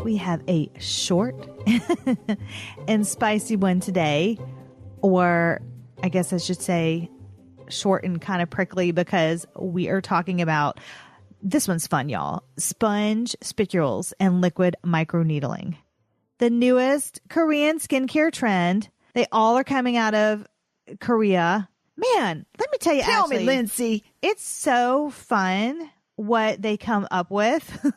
We have a short and spicy one today, or I guess I should say short and kind of prickly, because we are talking about, this one's fun, y'all, sponge, spicules, and liquid microneedling. The newest Korean skincare trend. They all are coming out of Korea. Man, let me tell you, Tell Ashley, me, Lindsay. It's so fun what they come up with.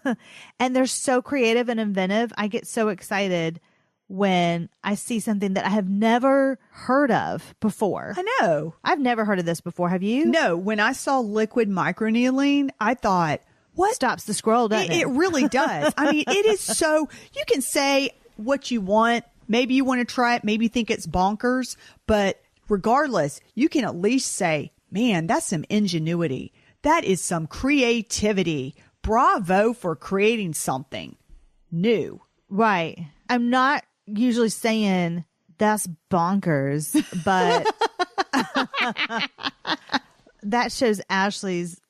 And they're so creative and inventive. I get so excited when I see something that I have never heard of before. I know. I've never heard of this before. Have you? No, when I saw liquid microneedling, I thought, what? Stops the scroll, doesn't it? It really does. I mean, it is so, you can say what you want. Maybe you want to try it. Maybe you think it's bonkers. But regardless, you can at least say, man, that's some ingenuity. That is some creativity. Bravo for creating something new. Right. I'm not usually saying that's bonkers, but that shows Ashley's.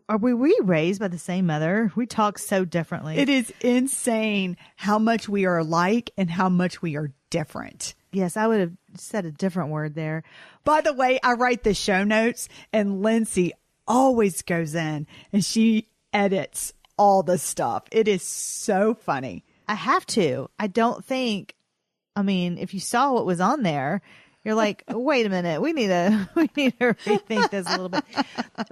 Are we raised by the same mother? We talk so differently. It is insane how much we are alike and how much we are different. Yes, I would have said a different word there. By the way, I write the show notes, and Lindsay always goes in and she edits all the stuff. It is so funny. I have to. I don't think, I mean, if you saw what was on there, you're like, wait a minute, we need to rethink this a little bit.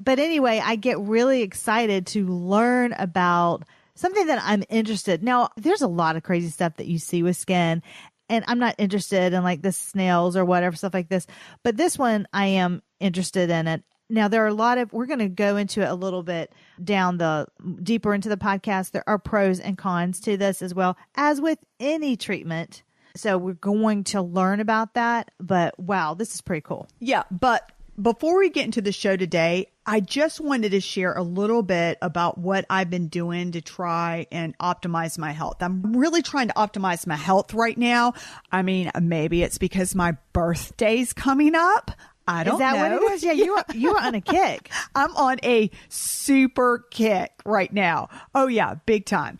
But anyway, I get really excited to learn about something that I'm interested. Now, there's a lot of crazy stuff that you see with skin, and I'm not interested in like the snails or whatever, stuff like this. But this one, I am interested in it. Now, there are a lot of, we're going to go into it a little bit deeper into the podcast. There are pros and cons to this as well, as with any treatment. So we're going to learn about that. But wow, this is pretty cool. Yeah. But before we get into the show today, I just wanted to share a little bit about what I've been doing to try and optimize my health. I'm really trying to optimize my health right now. I mean, maybe it's because my birthday's coming up. I don't know. Is that what it is? Yeah, you were on a kick. I'm on a super kick right now. Oh yeah, big time.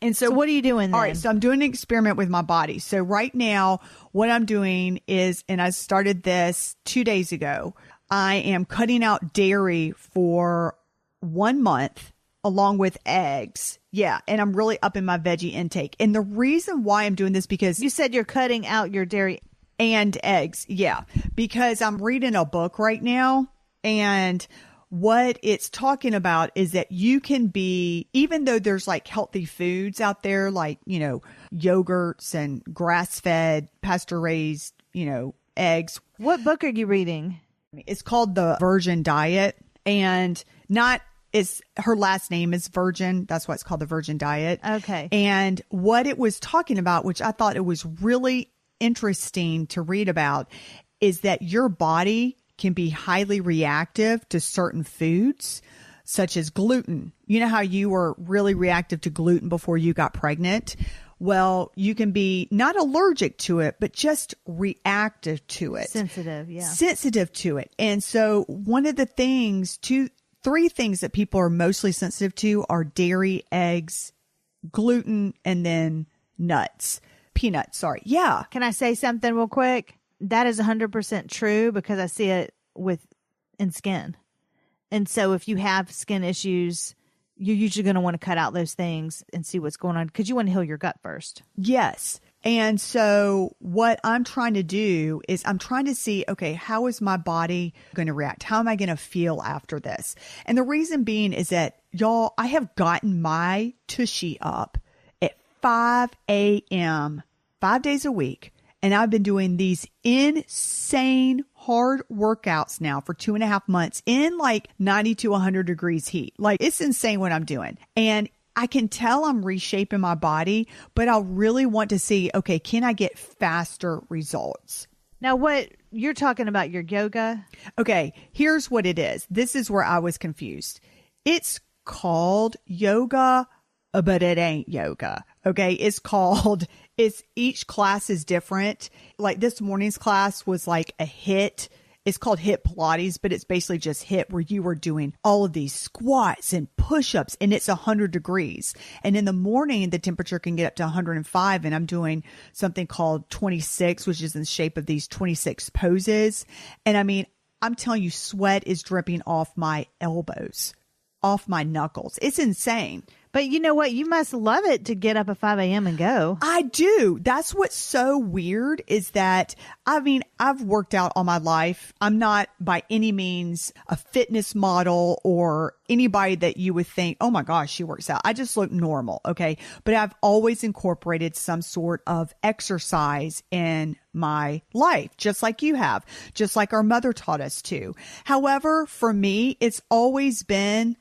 And so what are you doing then? All right, so I'm doing an experiment with my body. So right now, what I'm doing is, and I started this 2 days ago, I am cutting out dairy for 1 month along with eggs. Yeah, and I'm really upping my veggie intake. And the reason why I'm doing this, because you said you're cutting out your dairy and eggs. Yeah, because I'm reading a book right now, and what it's talking about is that you can be, even though there's like healthy foods out there, like, you know, yogurts and grass-fed, pasture-raised, you know, eggs. What book are you reading? It's called The Virgin Diet, and her last name is Virgin. That's why it's called The Virgin Diet. Okay. And what it was talking about, which I thought it was really interesting to read about, is that your body can be highly reactive to certain foods, such as gluten. You know how you were really reactive to gluten before you got pregnant? Well, you can be not allergic to it, but just reactive to it. Sensitive, yeah. Sensitive to it. And so one of the things, three things that people are mostly sensitive to are dairy, eggs, gluten, and then peanuts. Sorry. Yeah. Can I say something real quick? That is 100% true, because I see it in skin. And so if you have skin issues, you're usually going to want to cut out those things and see what's going on, because you want to heal your gut first. Yes. And so what I'm trying to do is I'm trying to see, okay, how is my body going to react? How am I going to feel after this? And the reason being is that, y'all, I have gotten my tushy up at 5 a.m., 5 days a week. And I've been doing these insane hard workouts now for 2.5 months in like 90 to 100 degrees heat. Like, it's insane what I'm doing. And I can tell I'm reshaping my body, but I really want to see, okay, can I get faster results? Now, what you're talking about, your yoga? Okay, here's what it is. This is where I was confused. It's called yoga, but it ain't yoga. Okay, each class is different. Like this morning's class was like a HIIT. It's called HIIT Pilates, but it's basically just HIIT, where you are doing all of these squats and push-ups, and it's 100 degrees. And in the morning, the temperature can get up to 105, and I'm doing something called 26, which is in the shape of these 26 poses. And I mean, I'm telling you, sweat is dripping off my elbows, off my knuckles. It's insane. But you know what? You must love it to get up at 5 a.m. and go. I do. That's what's so weird is that, I mean, I've worked out all my life. I'm not by any means a fitness model or anybody that you would think, oh my gosh, she works out. I just look normal. Okay. But I've always incorporated some sort of exercise in my life, just like you have, just like our mother taught us to. However, for me, it's always been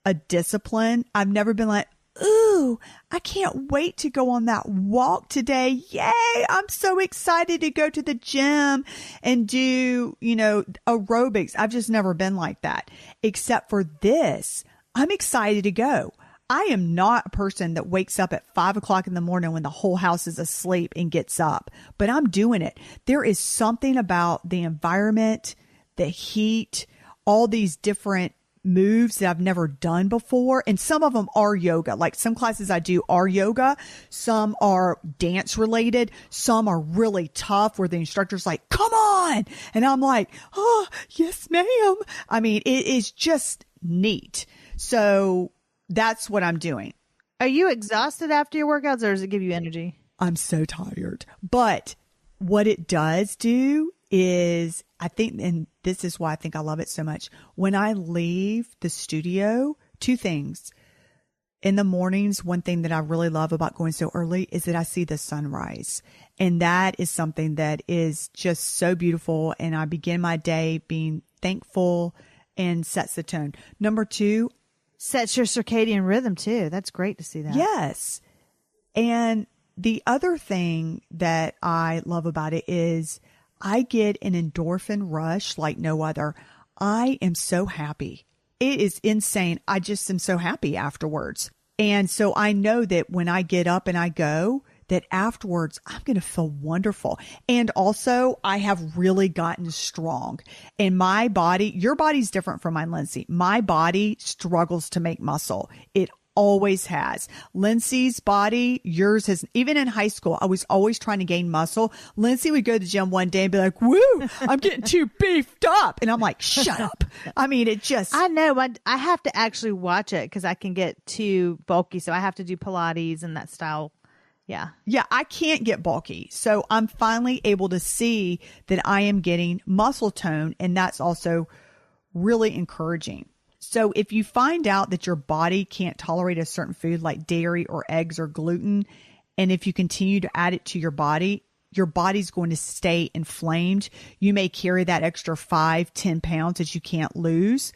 a discipline. I've never been like, ooh, I can't wait to go on that walk today. Yay. I'm so excited to go to the gym and do, aerobics. I've just never been like that, except for this. I'm excited to go. I am not a person that wakes up at 5 o'clock in the morning when the whole house is asleep and gets up, but I'm doing it. There is something about the environment, the heat, all these different moves that I've never done before. And some of them are yoga. Like some classes I do are yoga. Some are dance related. Some are really tough where the instructor's like, come on. And I'm like, oh, yes, ma'am. I mean, it is just neat. So that's what I'm doing. Are you exhausted after your workouts, or does it give you energy? I'm so tired. But what it does do is, I think, and this is why I think I love it so much. When I leave the studio, two things. In the mornings, one thing that I really love about going so early is that I see the sunrise. And that is something that is just so beautiful. And I begin my day being thankful and sets the tone. Number two, sets your circadian rhythm too. That's great to see that. Yes. And the other thing that I love about it is I get an endorphin rush like no other. I am so happy. It is insane. I just am so happy afterwards. And so I know that when I get up and I go, that afterwards I'm going to feel wonderful. And also I have really gotten strong. And my body, your body's different from mine, Lindsay. My body struggles to make muscle. It always has. Lindsay's body, yours has, even in high school, I was always trying to gain muscle. Lindsay would go to the gym one day and be like, woo, I'm getting too beefed up. And I'm like, shut up. I mean, it just. I know. I have to actually watch it because I can get too bulky. So I have to do Pilates and that style. Yeah. Yeah, I can't get bulky. So I'm finally able to see that I am getting muscle tone. And that's also really encouraging. So if you find out that your body can't tolerate a certain food like dairy or eggs or gluten, and if you continue to add it to your body's going to stay inflamed. You may carry that extra 5-10 pounds that you can't lose.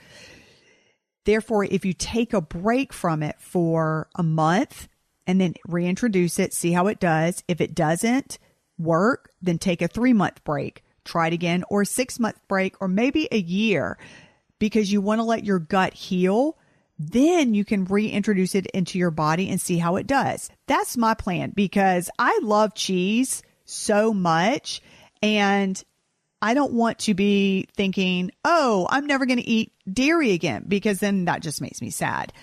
Therefore, if you take a break from it for a month and then reintroduce it, see how it does. If it doesn't work, then take a 3-month break, try it again, or a 6-month break, or maybe a year. Because you want to let your gut heal, then you can reintroduce it into your body and see how it does. That's my plan because I love cheese so much and I don't want to be thinking, oh, I'm never going to eat dairy again because then that just makes me sad.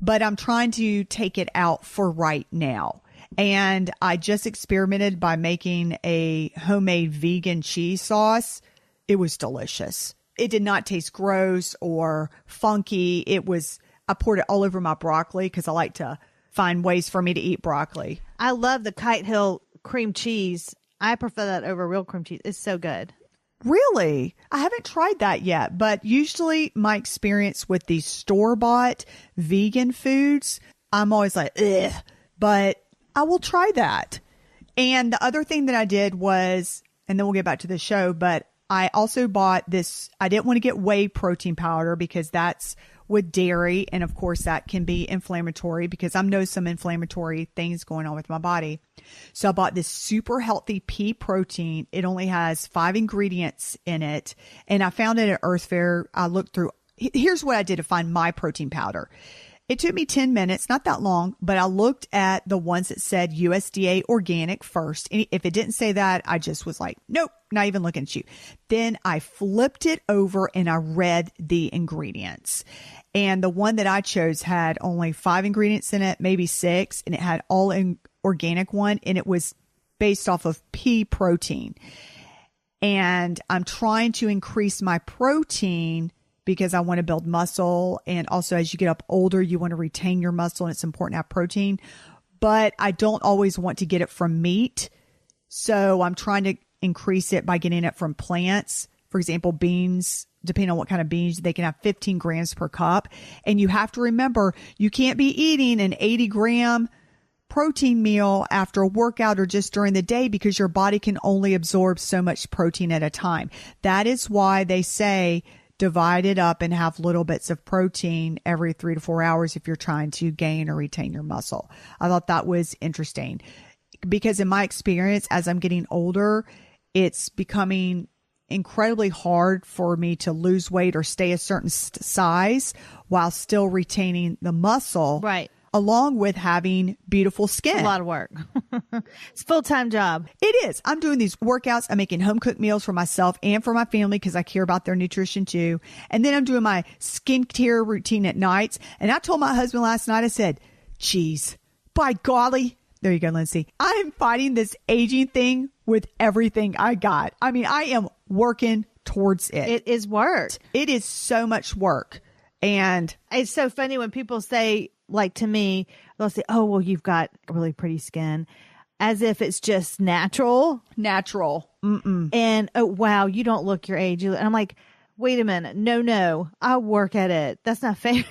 But I'm trying to take it out for right now. And I just experimented by making a homemade vegan cheese sauce. It was delicious. It did not taste gross or funky. I poured it all over my broccoli because I like to find ways for me to eat broccoli. I love the Kite Hill cream cheese. I prefer that over real cream cheese. It's so good. Really? I haven't tried that yet, but usually my experience with these store-bought vegan foods, I'm always like, ugh, but I will try that. And the other thing that I did was, and then we'll get back to the show, but I also bought this. I didn't want to get whey protein powder because that's with dairy. And of course that can be inflammatory because I know some inflammatory things going on with my body. So I bought this super healthy pea protein. It only has 5 ingredients in it. And I found it at Earth Fare. I looked through. Here's what I did to find my protein powder. It took me 10 minutes, not that long, but I looked at the ones that said USDA organic first. And if it didn't say that, I just was like, nope, not even looking at you. Then I flipped it over and I read the ingredients. And the one that I chose had only 5 ingredients in it, maybe 6, and it had all in organic one, and it was based off of pea protein. And I'm trying to increase my protein because I want to build muscle. And also, as you get up older, you want to retain your muscle, and it's important to have protein. But I don't always want to get it from meat. So I'm trying to increase it by getting it from plants. For example, beans, depending on what kind of beans, they can have 15 grams per cup. And you have to remember, you can't be eating an 80-gram protein meal after a workout or just during the day because your body can only absorb so much protein at a time. That is why they say divide it up and have little bits of protein every 3 to 4 hours if you're trying to gain or retain your muscle. I thought that was interesting because in my experience, as I'm getting older, it's becoming incredibly hard for me to lose weight or stay a certain size while still retaining the muscle. Right. Along with having beautiful skin. It's a lot of work. It's a full-time job. It is. I'm doing these workouts. I'm making home cooked meals for myself and for my family because I care about their nutrition too. And then I'm doing my skincare routine at nights. And I told my husband last night, I said, geez, by golly, there you go, Lindsay. I am fighting this aging thing with everything I got. I mean, I am working towards it. It is work. It is so much work. And it's so funny when people say, like to me, they'll say, oh, well, you've got really pretty skin, as if it's just natural. And, oh, wow, you don't look your age. And I'm like, wait a minute. No, I work at it. That's not fair.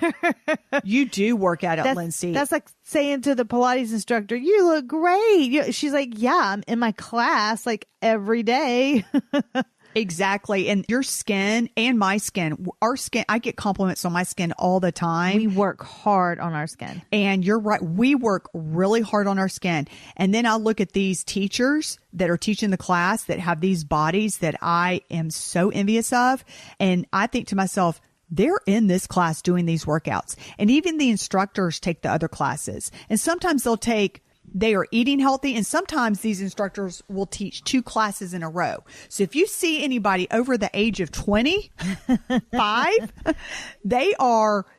You do work at it, Lindsay. That's like saying to the Pilates instructor, you look great. She's like, yeah, I'm in my class like every day. Exactly. And your skin and my skin, our skin, I get compliments on my skin all the time. We work hard on our skin. And you're right. We work really hard on our skin. And then I look at these teachers that are teaching the class that have these bodies that I am so envious of. And I think to myself, they're in this class doing these workouts. And even the instructors take the other classes. And sometimes they are eating healthy, and sometimes these instructors will teach 2 classes in a row. So if you see anybody over the age of 25,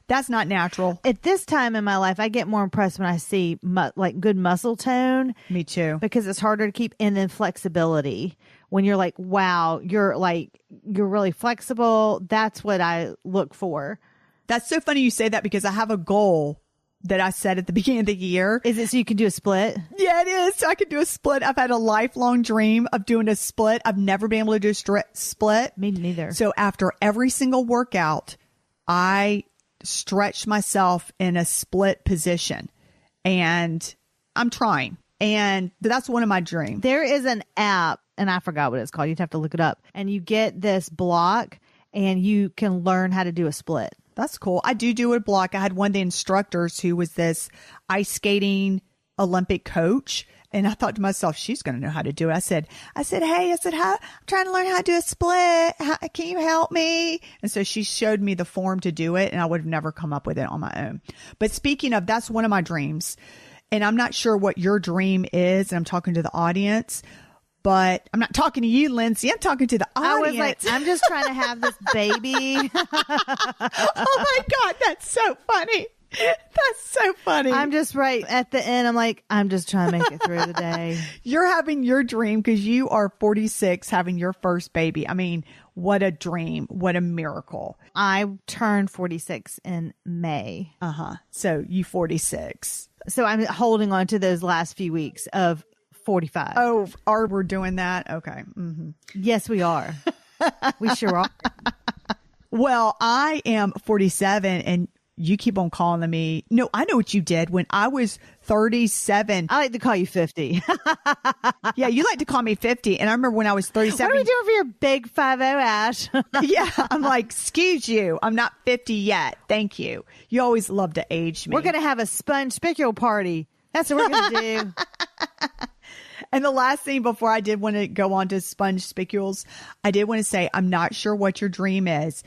that's not natural. At this time in my life, I get more impressed when I see like good muscle tone. Me too. Because it's harder to keep, and then flexibility. When you're like, wow, you're really flexible. That's what I look for. That's so funny you say that because I have a goal that I set at the beginning of the year. Is it so you can do a split? Yeah, it is. So I can do a split. I've had a lifelong dream of doing a split. I've never been able to do a split. Me neither. So after every single workout, I stretch myself in a split position, and I'm trying. And that's one of my dreams. There is an app, and I forgot what it's called. You'd have to look it up. And you get this block, and you can learn how to do a split. That's cool. I do a block. I had one of the instructors who was this ice skating Olympic coach. And I thought to myself, she's going to know how to do it. I said, hey, I'm trying to learn how to do a split. Can you help me? And so she showed me the form to do it, and I would have never come up with it on my own. But speaking of, that's one of my dreams. And I'm not sure what your dream is. And I'm talking to the audience. But I'm not talking to you, Lindsay. I'm talking to the audience. I was like, I'm just trying to have this baby. Oh my God, that's so funny. That's so funny. I'm just right at the end. I'm like, I'm just trying to make it through the day. You're having your dream because you are 46 having your first baby. I mean, what a dream. What a miracle. I turned 46 in May. So you 46. So I'm holding on to those last few weeks of 45. Oh, we're doing that? Okay. Mm-hmm. Yes, we are. We sure are. Well, I am 47 and you keep on calling me. No, I know what you did when I was 37. I like to call you 50. Yeah, you like to call me 50. And I remember when I was 37. What are we doing for your big 50, Ash? Yeah, I'm like, excuse you. I'm not 50 yet. Thank you. You always love to age me. We're going to have a sponge spicule party. That's what we're going to do. And the last thing before I did want to go on to sponge spicules, I did want to say, I'm not sure what your dream is,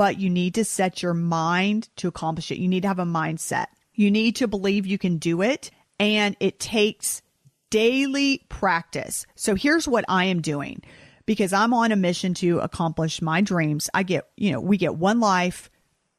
but you need to set your mind to accomplish it. You need to have a mindset. You need to believe you can do it, and it takes daily practice. So here's what I am doing, because I'm on a mission to accomplish my dreams. We get one life.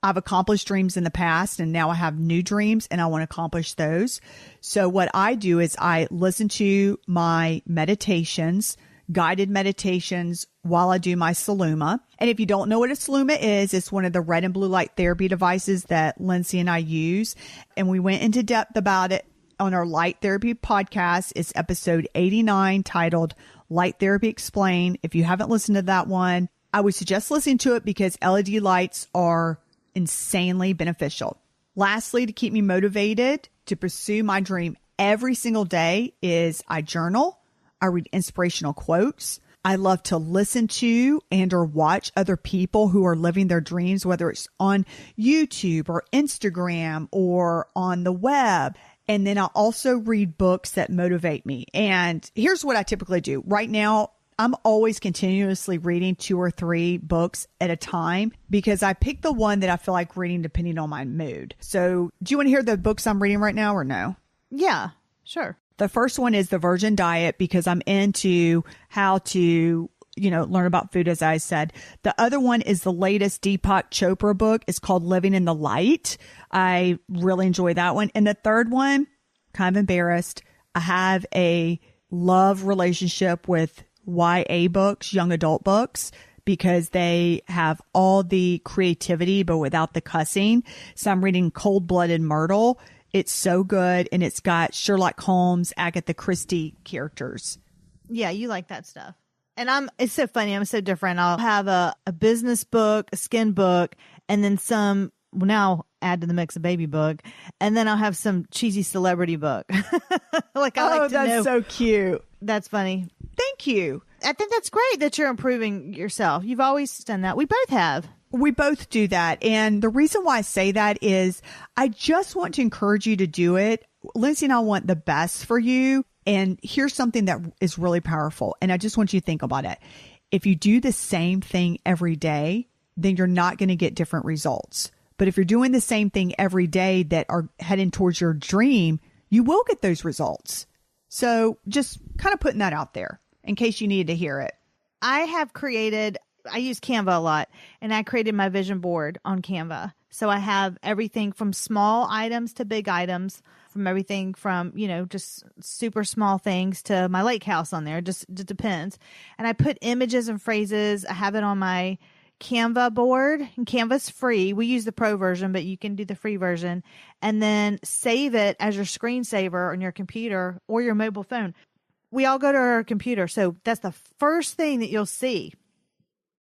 I've accomplished dreams in the past, and now I have new dreams and I want to accomplish those. So what I do is I listen to my meditations, guided meditations, while I do my Saluma. And if you don't know what a Saluma is, it's one of the red and blue light therapy devices that Lindsay and I use. And we went into depth about it on our light therapy podcast. It's episode 89 titled Light Therapy Explained. If you haven't listened to that one, I would suggest listening to it because LED lights are insanely beneficial. Lastly, to keep me motivated to pursue my dream every single day is I journal. I read inspirational quotes. I love to listen to and or watch other people who are living their dreams, whether it's on YouTube or Instagram or on the web. And then I also read books that motivate me. And here's what I typically do. Right now, I'm always continuously reading 2 or 3 books at a time because I pick the one that I feel like reading depending on my mood. So do you want to hear the books I'm reading right now or no? Yeah, sure. The first one is The Virgin Diet because I'm into how to, learn about food, as I said. The other one is the latest Deepak Chopra book. It's called Living in the Light. I really enjoy that one. And the third one, kind of embarrassed, I have a love relationship with YA books, young adult books, because they have all the creativity, but without the cussing. So I'm reading Cold-Blooded Myrtle. It's so good. And it's got Sherlock Holmes, Agatha Christie characters. Yeah, you like that stuff. And it's so funny. I'm so different. I'll have a business book, a skin book, and then some, now add to the mix a baby book. And then I'll have some cheesy celebrity book. Like I like to know. That's so cute. That's funny. Thank you. I think that's great that you're improving yourself. You've always done that. We both have. We both do that. And the reason why I say that is I just want to encourage you to do it. Lindsay and I want the best for you. And here's something that is really powerful. And I just want you to think about it. If you do the same thing every day, then you're not going to get different results. But if you're doing the same thing every day that are heading towards your dream, you will get those results. So just kind of putting that out there in case you needed to hear it. I use Canva a lot, and I created my vision board on Canva. So I have everything from small items to big items, from everything from, just super small things to my lake house on there. It depends. And I put images and phrases. I have it on my Canva board, and Canva's free. We use the pro version, but you can do the free version, and then save it as your screensaver on your computer or your mobile phone. We all go to our computer. So that's the first thing that you'll see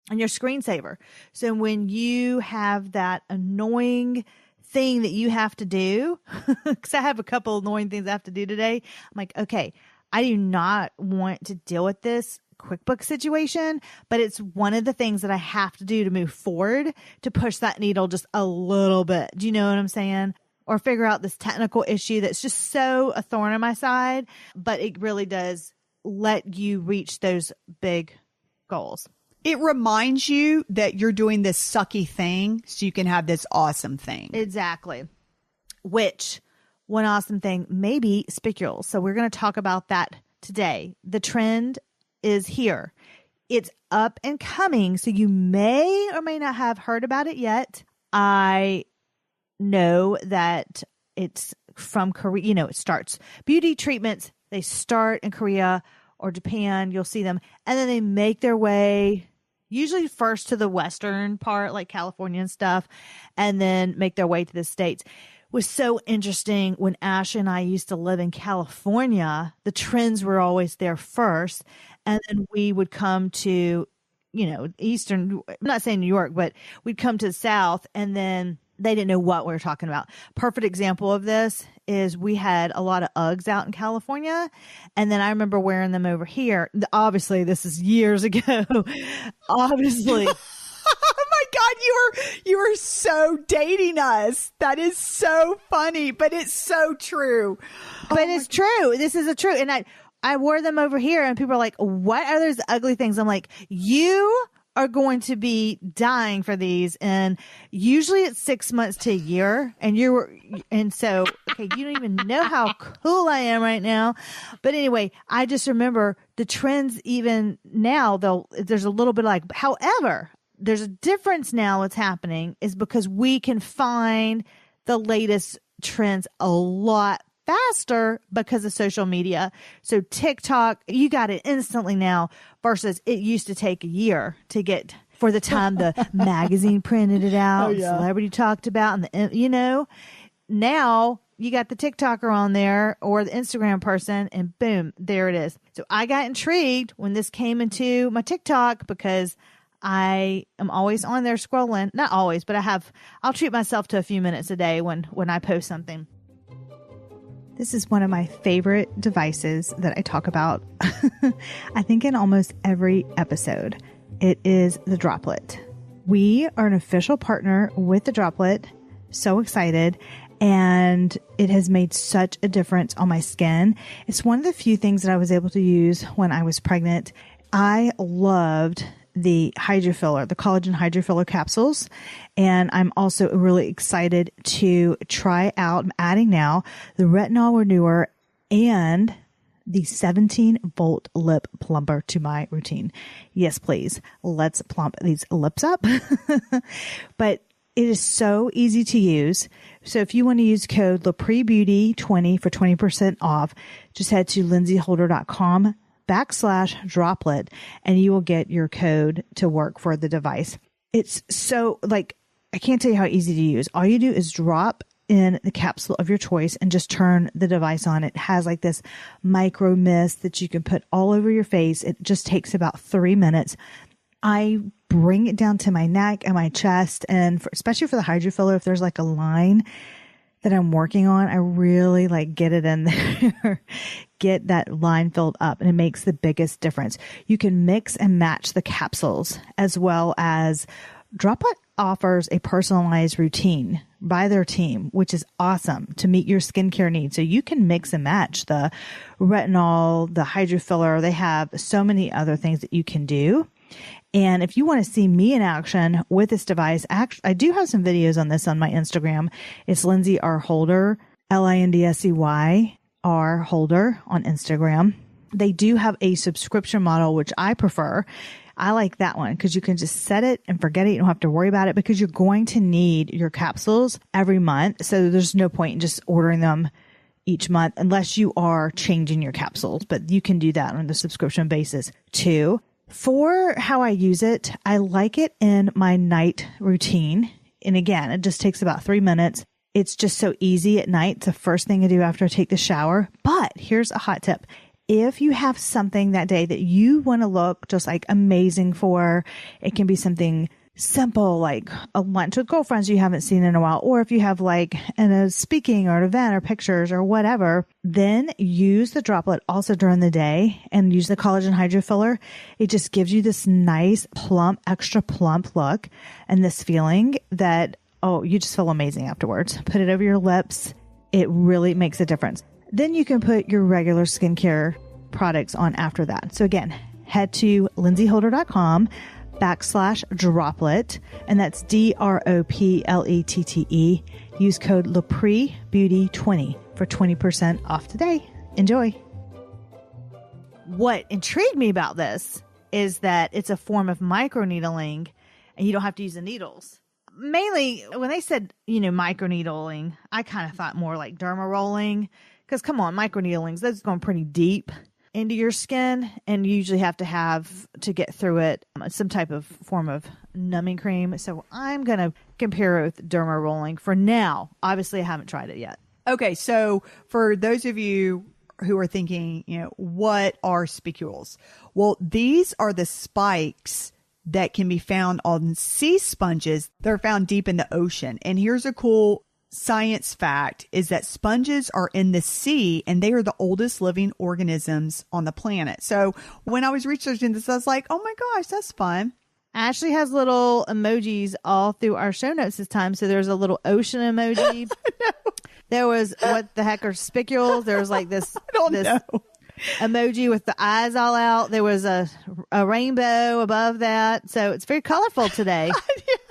on your screensaver. So when you have that annoying thing that you have to do, because I have a couple annoying things I have to do today, I'm like, okay, I do not want to deal with this QuickBooks situation, but it's one of the things that I have to do to move forward to push that needle just a little bit. Do you know what I'm saying? Or figure out this technical issue that's just so a thorn in my side, but it really does let you reach those big goals. It reminds you that you're doing this sucky thing so you can have this awesome thing. Exactly. Which one awesome thing, maybe spicules. So we're going to talk about that today. The trend is here. It's up and coming. So you may or may not have heard about it yet. I know that it's from Korea. It starts beauty treatments. They start in Korea or Japan. You'll see them. And then they make their way usually first to the western part, like California and stuff, and then make their way to the States. It was so interesting when Ash and I used to live in California. The trends were always there first. And then we would come to, Eastern, I'm not saying New York, but we'd come to the South, and then they didn't know what we were talking about. Perfect example of this is we had a lot of Uggs out in California, and then I remember wearing them over here. Obviously, this is years ago. Obviously. Oh my God, you were so dating us. That is so funny, but it's so true. But it's true. This is a true. And I wore them over here, and people are like, what are those ugly things? I'm like, you are going to be dying for these. And usually it's 6 months to a year. And so, okay, you don't even know how cool I am right now. But anyway, I just remember the trends even now, though, there's a little bit like, however, there's a difference now. What's happening is because we can find the latest trends a lot faster because of social media. So TikTok, you got it instantly now versus it used to take a year to get for the time the magazine printed it out, celebrity talked about, and now you got the TikToker on there or the Instagram person and boom, there it is. So I got intrigued when this came into my TikTok because I am always on there scrolling. Not always, but I'll treat myself to a few minutes a day when I post something. This is one of my favorite devices that I talk about, I think in almost every episode. It is the Droplet. We are an official partner with the Droplet. So excited. And it has made such a difference on my skin. It's one of the few things that I was able to use when I was pregnant. I loved the hydrofiller, the collagen hydrofiller capsules. And I'm also really excited to try out, I'm adding now, the retinol renewer and the 17-volt lip plumper to my routine. Yes, please. Let's plump these lips up. But it is so easy to use. So if you want to use code LaPreBeauty20 for 20% off, just head to lindsayholder.com/droplet and you will get your code to work for the device. It's so I can't tell you how easy to use. All you do is drop in the capsule of your choice and just turn the device on. It has this micro mist that you can put all over your face. It just takes about 3 minutes. I bring it down to my neck and my chest, and especially for the hydrofiller, if there's a line that I'm working on, I really get it in there, get that line filled up, and it makes the biggest difference. You can mix and match the capsules, as well as Droplet offers a personalized routine by their team, which is awesome to meet your skincare needs. So you can mix and match the retinol, the hydrofiller. They have so many other things that you can do. And if you want to see me in action with this device, I do have some videos on this on my Instagram. It's Lindsay R. Holder, Lindsey R. Holder on Instagram. They do have a subscription model, which I prefer. I like that one because you can just set it and forget it. You don't have to worry about it because you're going to need your capsules every month. So there's no point in just ordering them each month unless you are changing your capsules, but you can do that on the subscription basis too. For how I use it, I like it in my night routine. And again, it just takes about 3 minutes. It's just so easy at night. It's the first thing I do after I take the shower. But here's a hot tip. If you have something that day that you want to look just amazing for, it can be something simple like a lunch with girlfriends you haven't seen in a while, or if you have in a speaking or an event or pictures or whatever, then use the Droplet also during the day and use the collagen hydrofiller. It just gives you this nice plump, extra plump look and this feeling that, you just feel amazing afterwards. Put it over your lips. It really makes a difference. Then you can put your regular skincare products on after that. So again, head to lindsayholder.com/droplet, and that's DROPLETTE. Use code LaPreBeauty20 for 20% off today. Enjoy. What intrigued me about this is that it's a form of microneedling and you don't have to use the needles. Mainly when they said, microneedling, I kind of thought more like derma rolling. Because come on, microneedlings, that's going pretty deep into your skin, and you usually have to get through it some type of form of numbing cream. So I'm going to compare it with derma rolling for now. Obviously, I haven't tried it yet. Okay, so for those of you who are thinking, what are spicules? Well, these are the spikes that can be found on sea sponges. They're found deep in the ocean. And here's a cool science fact is that sponges are in the sea and they are the oldest living organisms on the planet. So when I was researching this, I was like, oh my gosh, that's fun. Ashley has little emojis all through our show notes this time. So there's a little ocean emoji. There was, what the heck are spicules? There was this. I don't know. emoji with the eyes all out. There was a rainbow above that. So it's very colorful today.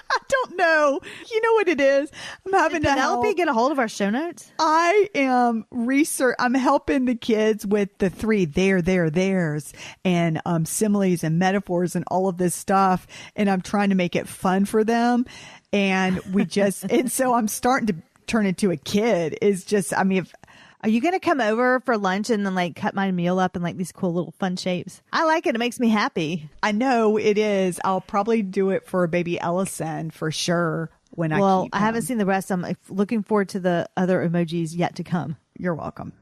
I don't know. You know what it is? I'm having Did to Penelope get a hold of our show notes? I am I'm helping the kids with the 3 theirs and similes and metaphors and all of this stuff. And I'm trying to make it fun for them. And and so I'm starting to turn into a kid. Is just, I mean, Are you going to come over for lunch and then like cut my meal up in like these cool little fun shapes? I like it. It makes me happy. I know it is. I'll probably do it for baby Ellison for sure. I haven't seen the rest. I'm looking forward to the other emojis yet to come. You're welcome.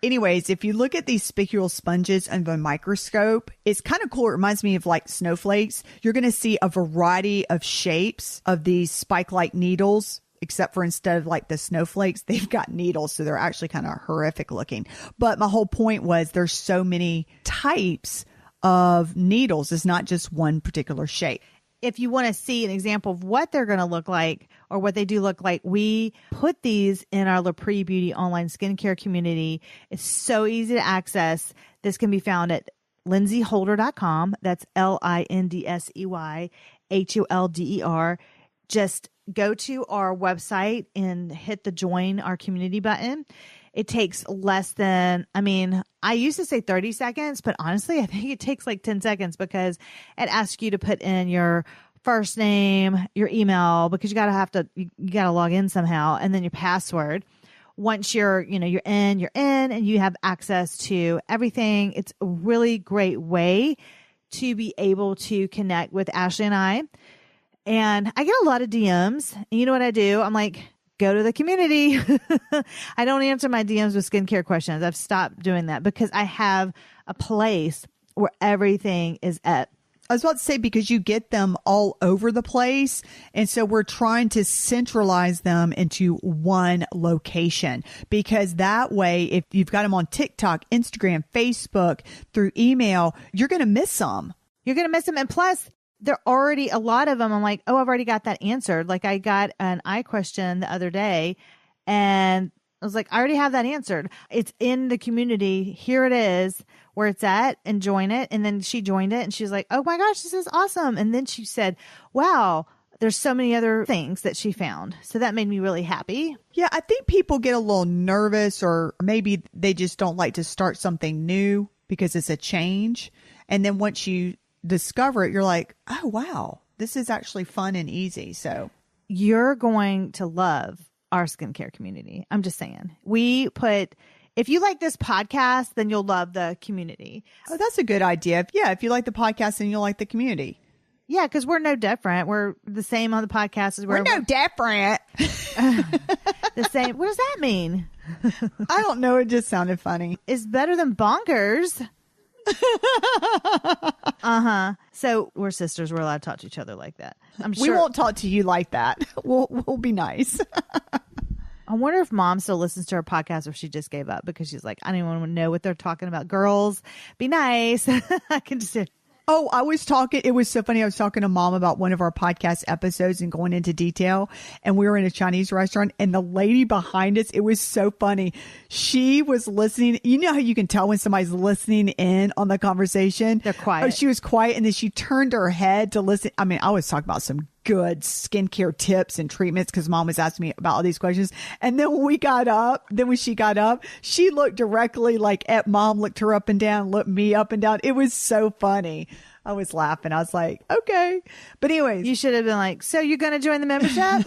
Anyways, if you look at these spicule sponges under a microscope, it's kind of cool. It reminds me of like snowflakes. You're going to see a variety of shapes of these spike-like needles, except for instead of like the snowflakes, they've got needles. So they're actually kind of horrific looking. But my whole point was there's so many types of needles. It's not just one particular shape. If you want to see an example of what they're going to look like or what they do look like, we put these in our LaPree Beauty online skincare community. It's so easy to access. This can be found at lindseyholder.com. That's LINDSEYHOLDER. Just go to our website and hit the join our community button. It takes less than, I used to say 30 seconds, but honestly, I think it takes like 10 seconds because it asks you to put in your first name, your email, because you got to log in somehow, and then your password. Once you're in, and you have access to everything. It's a really great way to be able to connect with Ashley and I. And I get a lot of DMs, and you know what I do? I'm like, go to the community. I don't answer my DMs with skincare questions. I've stopped doing that because I have a place where everything is at. I was about to say, because you get them all over the place. And so we're trying to centralize them into one location, because that way, if you've got them on TikTok, Instagram, Facebook, through email, you're going to miss them. You're going to miss them. And plus, there are already a lot of them. I'm like, oh, I've already got that answered. Like I got an eye question the other day and I was like, I already have that answered. It's in the community. Here it is where it's at, and join it. And then she joined it and she's like, oh my gosh, this is awesome. And then she said, wow, there's so many other things that she found. So that made me really happy. Yeah, I think people get a little nervous, or maybe they just don't like to start something new because it's a change. And then once you discover it, you're like, oh wow, this is actually fun and easy. So you're going to love our skincare community. I'm just saying, if you like this podcast, then you'll love the community. Oh, that's a good idea. Yeah, if you like the podcast, then you'll like the community. Yeah, because we're no different. We're the same on the podcast as we're no different. The same. What does that mean? I don't know. It just sounded funny. It's better than bonkers. So we're sisters. We're allowed to talk to each other like that. I'm sure we won't talk to you like that. We'll be nice. I wonder if Mom still listens to our podcast, or she just gave up because she's like, I don't even want to know what they're talking about. Girls, be nice. I can just. Oh, it was so funny. I was talking to Mom about one of our podcast episodes and going into detail. And we were in a Chinese restaurant, and the lady behind us, it was so funny. She was listening. You know how you can tell when somebody's listening in on the conversation? They're quiet. Oh, she was quiet. And then she turned her head to listen. I mean, I was talking about some good skincare tips and treatments because Mom was asking me about all these questions. And then when she got up, she looked directly like at Mom, looked her up and down, looked me up and down. It was so funny. I was laughing. I was like, okay. But anyways. You should have been like, so you're going to join the membership?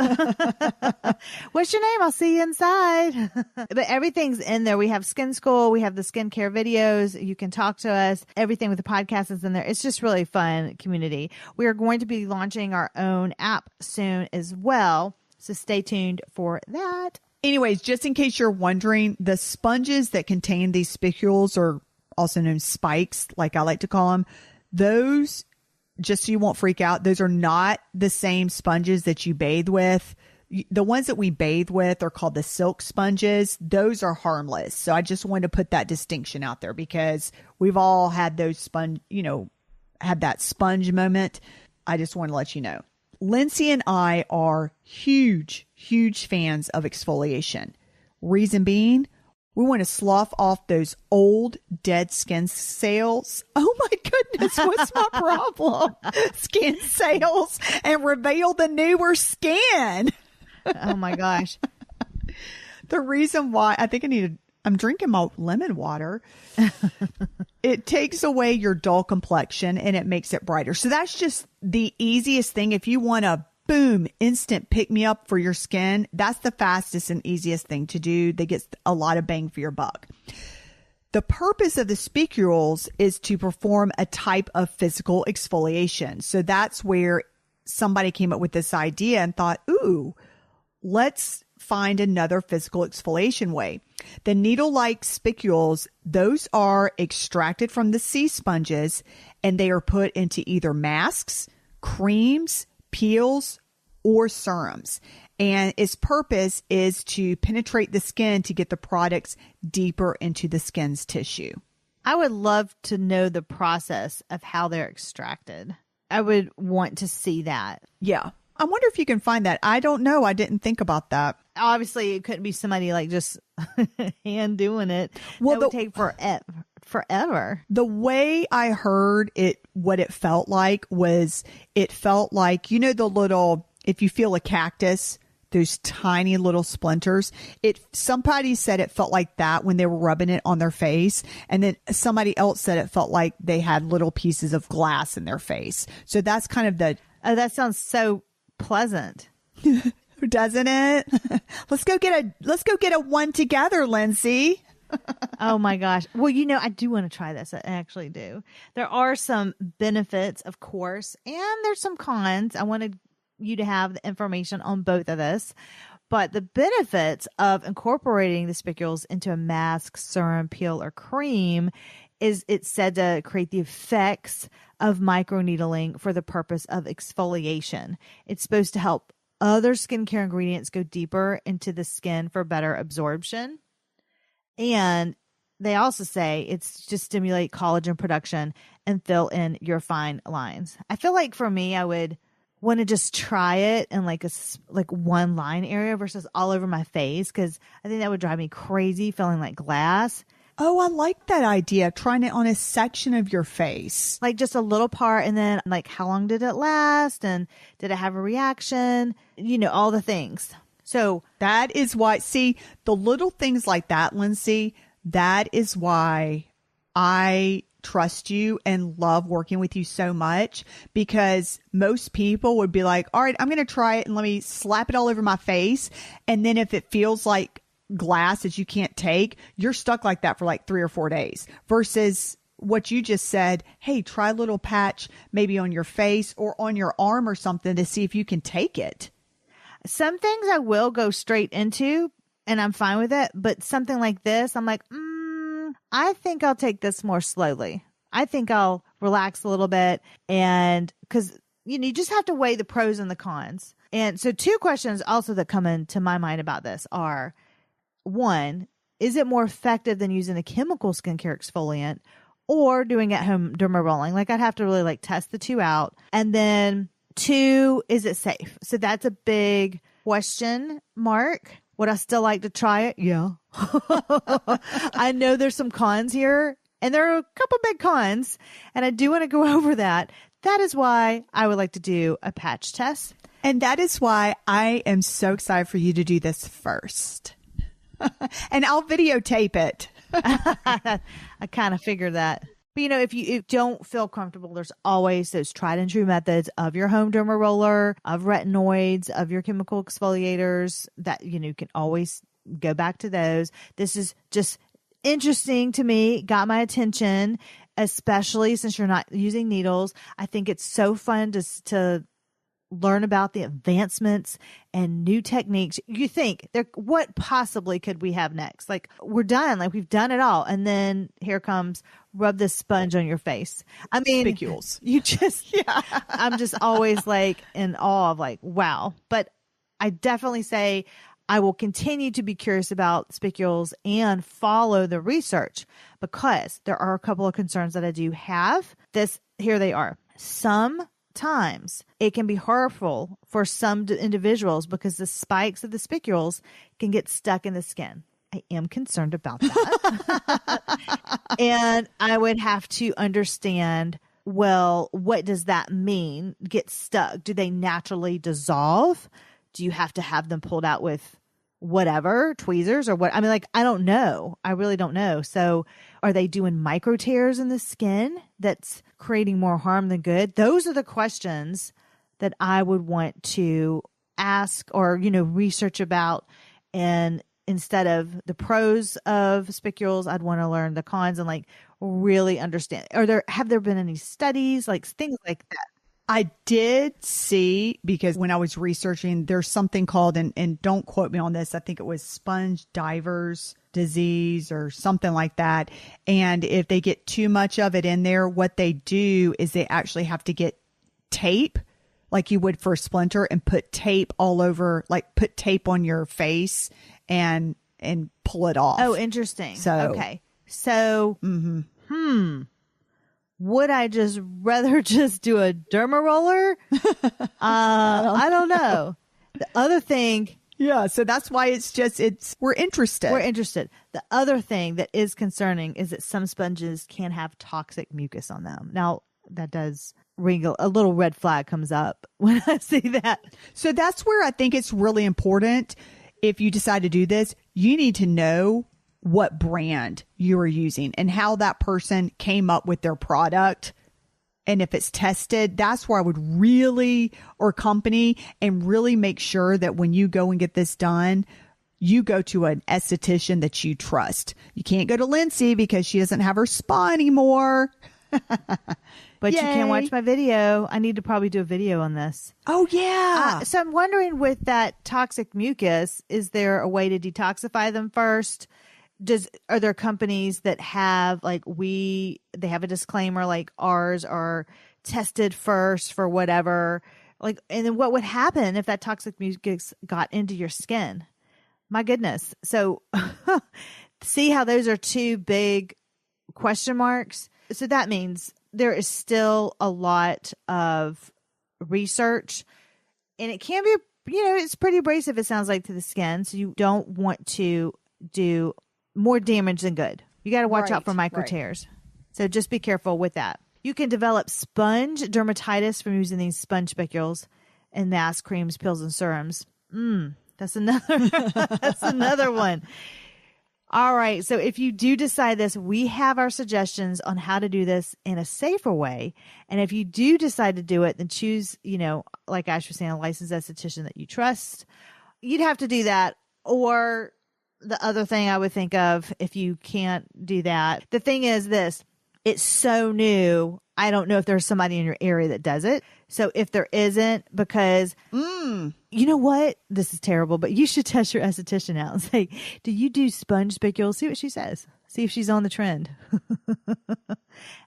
What's your name? I'll see you inside. But everything's in there. We have Skin School. We have the skincare videos. You can talk to us. Everything with the podcast is in there. It's just really fun community. We are going to be launching our own app soon as well. So stay tuned for that. Anyways, just in case you're wondering, the sponges that contain these spicules, or also known spikes, like I like to call them, those, just so you won't freak out, those are not the same sponges that you bathe with. The ones that we bathe with are called the silk sponges. Those are harmless. So I just wanted to put that distinction out there because we've all had those had that sponge moment. I just want to let you know. Lindsay and I are huge, huge fans of exfoliation. Reason being, We want to slough off those old dead skin cells. Oh my goodness, what's my problem? Skin cells and reveal the newer skin. Oh my gosh. The reason why I'm drinking my lemon water. It takes away your dull complexion and it makes it brighter. So that's just the easiest thing. If you want a boom, instant pick me up for your skin, that's the fastest and easiest thing to do that gets a lot of bang for your buck. The purpose of the spicules is to perform a type of physical exfoliation. So that's where somebody came up with this idea and thought, ooh, let's find another physical exfoliation way. The needle-like spicules, those are extracted from the sea sponges and they are put into either masks, creams, peels, or serums. And its purpose is to penetrate the skin to get the products deeper into the skin's tissue. I would love to know the process of how they're extracted. I would want to see that. Yeah. I wonder if you can find that. I don't know. I didn't think about that. Obviously, it couldn't be somebody like just hand doing it. Well, that would take forever. The way I heard it, what it felt like was it felt like, you know, the little, if you feel a cactus, those tiny little splinters, somebody said it felt like that when they were rubbing it on their face. And then somebody else said it felt like they had little pieces of glass in their face. So that's kind of oh, that sounds so pleasant. Doesn't it? Let's go get a one together, Lindsay. Oh my gosh. Well, you know, I do want to try this. I actually do. There are some benefits, of course, and there's some cons. I wanted you to have the information on both of this. But the benefits of incorporating the spicules into a mask, serum, peel, or cream is it's said to create the effects of microneedling for the purpose of exfoliation. It's supposed to help other skincare ingredients go deeper into the skin for better absorption. And they also say it's to stimulate collagen production and fill in your fine lines. I feel like for me, I would want to just try it in like one line area versus all over my face, because I think that would drive me crazy feeling like glass. Oh, I like that idea. Trying it on a section of your face. Like just a little part, and then like how long did it last, and did it have a reaction? You know, all the things. So that is why, see, the little things like that, Lindsay, that is why I trust you and love working with you so much, because most people would be like, all right, I'm going to try it and let me slap it all over my face. And then if it feels like glass that you can't take, you're stuck like that for like 3 or 4 days, versus what you just said. Hey, try a little patch maybe on your face or on your arm or something to see if you can take it. Some things I will go straight into and I'm fine with it, but something like this, I'm like, I think I'll take this more slowly. I think I'll relax a little bit, and because you just have to weigh the pros and the cons. And so 2 questions also that come into my mind about this are, 1, is it more effective than using a chemical skincare exfoliant or doing at-home derma rolling? Like, I'd have to really like test the 2 out. And then 2, is it safe? So that's a big question mark. Would I still like to try it? Yeah. I know there's some cons here, and there are a couple big cons, and I do want to go over that. That is why I would like to do a patch test. And that is why I am so excited for you to do this first. And I'll videotape it. I kind of figured that. But, if you don't feel comfortable, there's always those tried and true methods of your home derma roller, of retinoids, of your chemical exfoliators that, you can always go back to those. This is just interesting to me, got my attention, especially since you're not using needles. I think it's so fun to learn about the advancements and new techniques. You think, what possibly could we have next? Like, we're done. Like, we've done it all. And then here comes, rub this sponge on your face. I mean, Spicules. I'm just always like in awe of like, wow. But I definitely say I will continue to be curious about spicules and follow the research, because there are a couple of concerns that I do have. Here they are. Sometimes it can be harmful for some individuals because the spikes of the spicules can get stuck in the skin. I am concerned about that. And I would have to understand, well, what does that mean? Get stuck? Do they naturally dissolve? Do you have to have them pulled out with whatever, tweezers or what? I mean, like, I don't know. I really don't know. So are they doing micro tears in the skin that's creating more harm than good? Those are the questions that I would want to ask or, research about. And instead of the pros of spicules, I'd want to learn the cons and like really understand. Have there been any studies, like things like that? I did see, because when I was researching, there's something called, and don't quote me on this, I think it was sponge divers disease or something like that. And if they get too much of it in there, what they do is they actually have to get tape, like you would for a splinter, and put tape all over, like put tape on your face and pull it off. Oh, interesting. Okay. So, would I just rather just do a derma roller? I don't know. The other thing. Yeah. So that's why we're interested. We're interested. The other thing that is concerning is that some sponges can have toxic mucus on them. Now, that does ring a little red flag comes up when I see that. So that's where I think it's really important. If you decide to do this, you need to know what brand you are using and how that person came up with their product. And if it's tested, that's where I would really, or company, and really make sure that when you go and get this done, you go to an esthetician that you trust. You can't go to Lindsay because she doesn't have her spa anymore. But Yay. You can watch my video. I need to probably do a video on this. Oh, yeah. So I'm wondering, with that toxic mucus, is there a way to detoxify them first? Are there companies that have they have a disclaimer like ours are tested first for whatever, and then what would happen if that toxic mucus got into your skin? My goodness. So see how those are two big question marks. So that means there is still a lot of research, and it can be, it's pretty abrasive, it sounds like, to the skin. So you don't want to do more damage than good. You got to watch out for micro tears. So just be careful with that. You can develop sponge dermatitis from using these sponge spicules and mask creams, pills, and serums. That's another one. All right. So if you do decide this, we have our suggestions on how to do this in a safer way. And if you do decide to do it, then choose, like Ash was saying, a licensed esthetician that you trust. You'd have to do that. Or the other thing I would think of, if you can't do that, the thing is this, it's so new. I don't know if there's somebody in your area that does it. So if there isn't, because you know what? This is terrible, but you should test your esthetician out and say, do you do sponge spicules? See what she says. See if she's on the trend.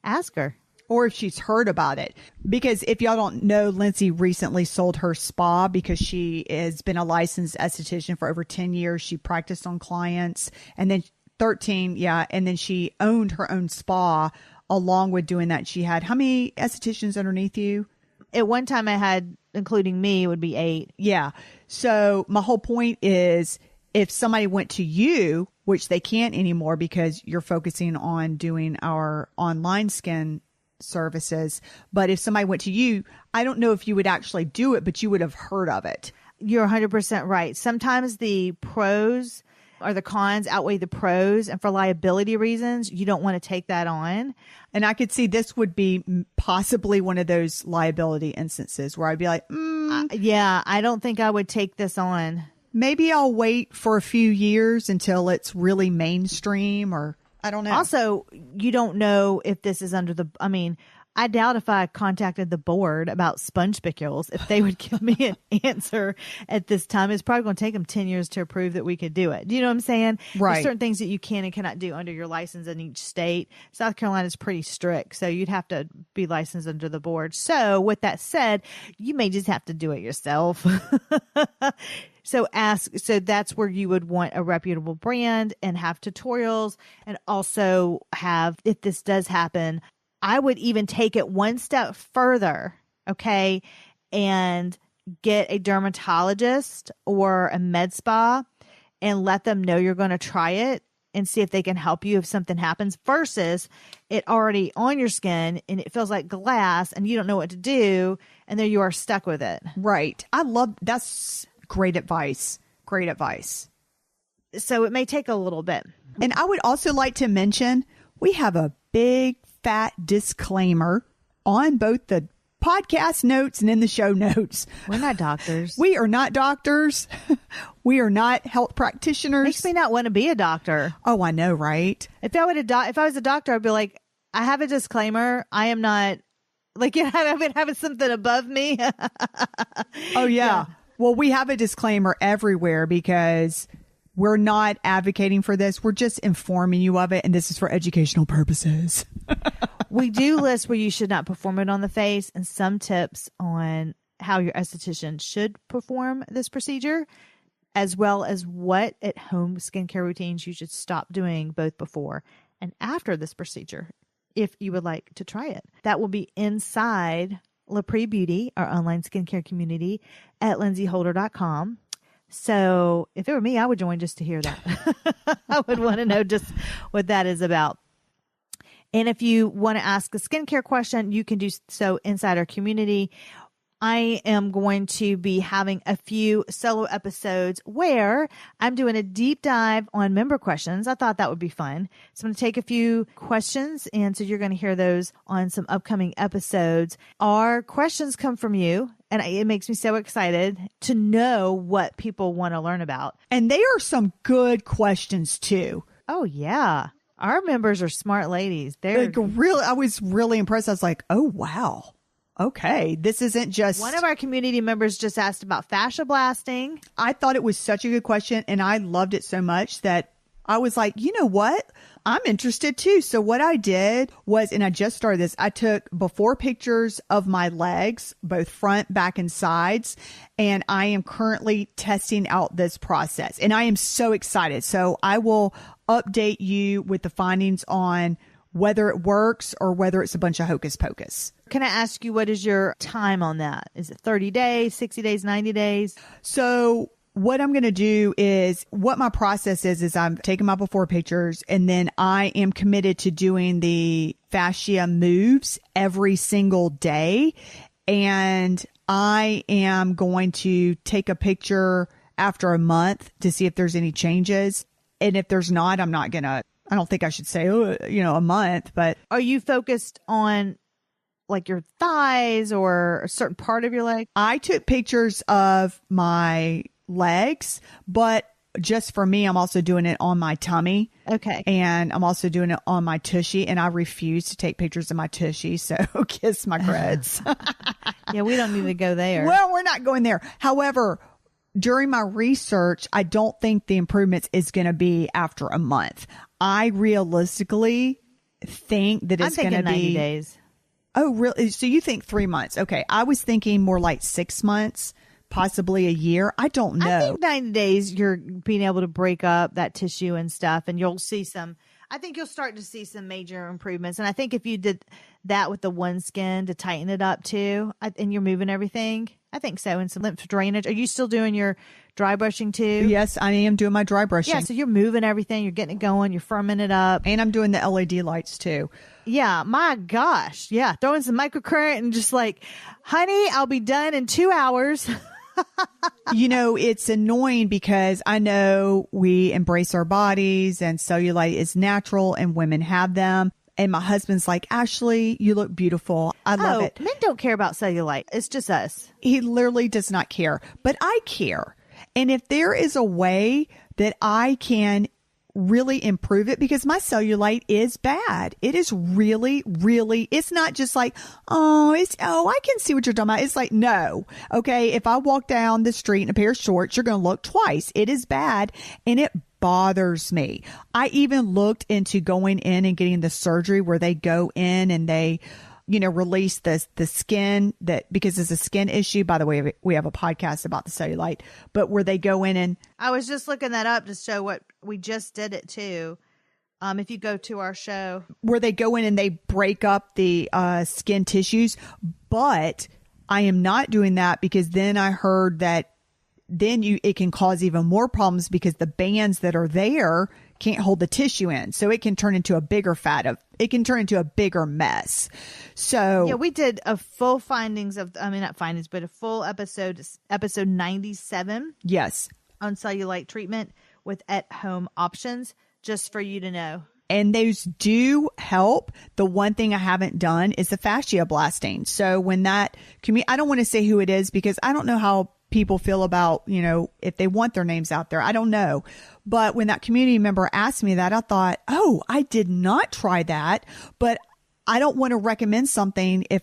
Ask her. Or if she's heard about it. Because if y'all don't know, Lindsay recently sold her spa because she has been a licensed esthetician for over 10 years. She practiced on clients, and then 13. Yeah. And then she owned her own spa along with doing that. She had how many estheticians underneath you? At one time I had, including me, it would be 8. Yeah. So my whole point is, if somebody went to you, which they can't anymore because you're focusing on doing our online skin services. But if somebody went to you, I don't know if you would actually do it, but you would have heard of it. You're 100% right. Sometimes the pros or the cons outweigh the pros, and for liability reasons, you don't want to take that on. And I could see this would be possibly one of those liability instances where I'd be like, yeah, I don't think I would take this on. Maybe I'll wait for a few years until it's really mainstream, or I don't know. Also, you don't know if this is I doubt if I contacted the board about sponge spicules, if they would give me an answer at this time. It's probably going to take them 10 years to approve that we could do it. Do you know what I'm saying? Right. There's certain things that you can and cannot do under your license in each state. South Carolina is pretty strict, so you'd have to be licensed under the board. So with that said, you may just have to do it yourself. So that's where you would want a reputable brand and have tutorials, and also have, if this does happen, I would even take it one step further, okay, and get a dermatologist or a med spa and let them know you're going to try it and see if they can help you if something happens, versus it already on your skin and it feels like glass and you don't know what to do. And there you are stuck with it. Right. That's great advice. Great advice. So it may take a little bit. And I would also like to mention, we have a big fat disclaimer on both the podcast notes and in the show notes. We're not doctors. We are not doctors. We are not health practitioners. Makes me not want to be a doctor. Oh, I know, right? If I was a doctor, I'd be like, I have a disclaimer. I am not like, I've been having something above me. Oh, yeah. Well, we have a disclaimer everywhere because we're not advocating for this. We're just informing you of it. And this is for educational purposes. We do list where you should not perform it on the face and some tips on how your esthetician should perform this procedure, as well as what at-home skincare routines you should stop doing both before and after this procedure, if you would like to try it. That will be inside LaPree Beauty, our online skincare community, at lindsayholder.com. So if it were me, I would join just to hear that. I would want to know just what that is about. And if you want to ask a skincare question, you can do so inside our community. I am going to be having a few solo episodes where I'm doing a deep dive on member questions. I thought that would be fun. So I'm going to take a few questions, and so you're going to hear those on some upcoming episodes. Our questions come from you, and it makes me so excited to know what people want to learn about. And they are some good questions too. Oh, yeah. Our members are smart ladies. They're like really, I was really impressed. I was like, oh, wow. Okay. This isn't just. One of our community members just asked about fascia blasting. I thought it was such a good question, and I loved it so much that I was like, you know what? I'm interested too. So what I did was, and I just started this, I took before pictures of my legs, both front, back, and sides. And I am currently testing out this process, and I am so excited. So I will update you with the findings on whether it works or whether it's a bunch of hocus pocus. Can I ask you, what is your time on that? Is it 30 days, 60 days, 90 days? So what I'm going to do is, what my process is I'm taking my before pictures, and then I am committed to doing the fascia moves every single day. And I am going to take a picture after a month to see if there's any changes. And if there's not, I don't think I should say, a month, but. Are you focused on like your thighs or a certain part of your leg? I took pictures of my legs, but just for me, I'm also doing it on my tummy. Okay. And I'm also doing it on my tushy, and I refuse to take pictures of my tushy. So kiss my creds. Yeah, we don't need to go there. Well, we're not going there. However, during my research, I don't think the improvements is going to be after a month. I realistically think that it's going to be 90 days. Oh, really? So you think 3 months? Okay. I was thinking more like 6 months, possibly a year. I don't know. I think 90 days, you're being able to break up that tissue and stuff, and you'll see I think you'll start to see some major improvements. And I think if you did that with the one skin to tighten it up too, and you're moving everything, I think so. And some lymph drainage. Are you still doing your dry brushing too? Yes, I am doing my dry brushing. Yeah, so you're moving everything. You're getting it going. You're firming it up. And I'm doing the LED lights too. Yeah, my gosh. Yeah, throwing some microcurrent and just like, honey, I'll be done in 2 hours. It's annoying because I know we embrace our bodies and cellulite is natural and women have them. And my husband's like, Ashley, you look beautiful. I love it. Men don't care about cellulite. It's just us. He literally does not care, but I care. And if there is a way that I can really improve it, because my cellulite is bad. It is really, really, it's not just like, I can see what you're talking about. It's like, no. Okay. If I walk down the street in a pair of shorts, you're going to look twice. It is bad. And it bothers me. I even looked into going in and getting the surgery where they go in and they, release the skin, that because it's a skin issue. By the way, we have a podcast about the cellulite, but where they go in and. I was just looking that up to show what we just did it too. If you go to our show, where they go in and they break up the skin tissues, but I am not doing that because then I heard that then it can cause even more problems because the bands that are there can't hold the tissue in. So it can turn into a bigger it can turn into a bigger mess. So yeah, we did a full not findings, but a full episode 97. Yes. On cellulite treatment with at-home options, just for you to know. And those do help. The one thing I haven't done is the fascia blasting. So when I don't want to say who it is because I don't know how people feel about, if they want their names out there. I don't know. But when that community member asked me that, I thought, oh, I did not try that, but I don't want to recommend something if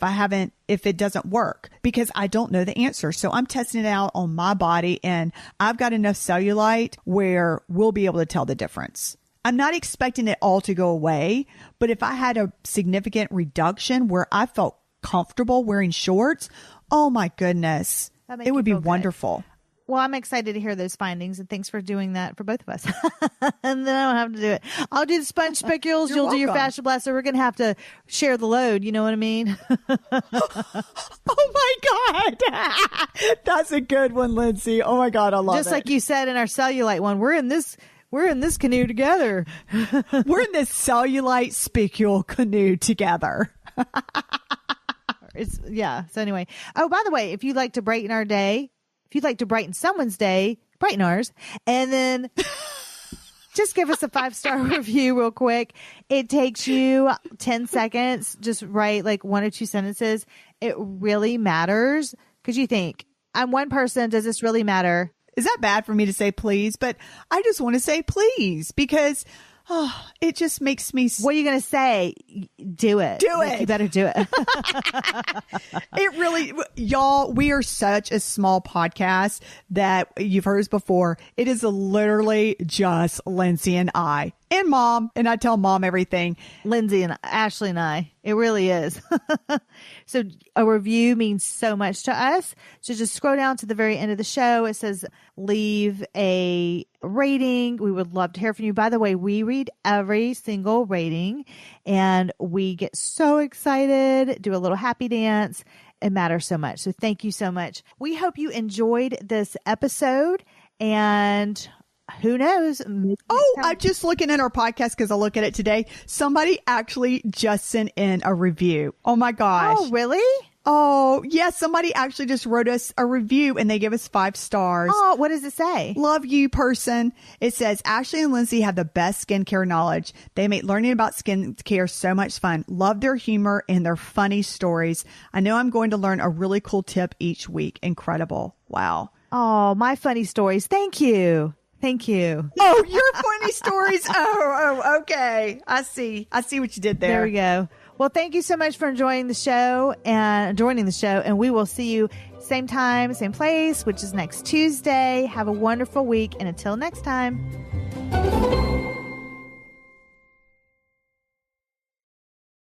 it doesn't work because I don't know the answer. So I'm testing it out on my body and I've got enough cellulite where we'll be able to tell the difference. I'm not expecting it all to go away, but if I had a significant reduction where I felt comfortable wearing shorts, oh my goodness, it would be wonderful. Well, I'm excited to hear those findings, and thanks for doing that for both of us. And then I don't have to do it. I'll do the sponge spicules. You'll do your fascia blast. So we're going to have to share the load. You know what I mean? Oh my God. That's a good one, Lindsay. Oh my God. I love it. Just like you said in our cellulite one, we're in this canoe together. We're in this cellulite spicule canoe together. So anyway. Oh, by the way, if you'd like to brighten our day, if you'd like to brighten someone's day, brighten ours, and then just give us a 5-star review real quick. It takes you 10 seconds. Just write like 1 or 2 sentences. It really matters because you think, I'm one person. Does this really matter? Is that bad for me to say please? But I just want to say please because it just makes me... What are you going to say? Do it. Do it. You better do it. It really... Y'all, we are such a small podcast that you've heard us before. It is literally just Lindsay and I. And Mom. And I tell Mom everything. Lindsay and Ashley and I. It really is. So a review means so much to us. So just scroll down to the very end of the show. It says leave a rating. We would love to hear from you. By the way, we read every single rating and we get so excited, do a little happy dance. It matters so much. So thank you so much. We hope you enjoyed this episode, and who knows? I'm just looking at our podcast because I look at it today. Somebody actually just sent in a review. Oh my gosh. Oh, really? Oh, yes. Somebody actually just wrote us a review and they gave us 5 stars. Oh, what does it say? Love you, person. It says, Ashley and Lindsay have the best skincare knowledge. They make learning about skincare so much fun. Love their humor and their funny stories. I know I'm going to learn a really cool tip each week. Incredible. Wow. Oh, my funny stories. Thank you. Thank you. Oh, your funny stories. Oh, okay. I see what you did there. There we go. Well, thank you so much for enjoying the show and joining the show. And we will see you same time, same place, which is next Tuesday. Have a wonderful week. And until next time.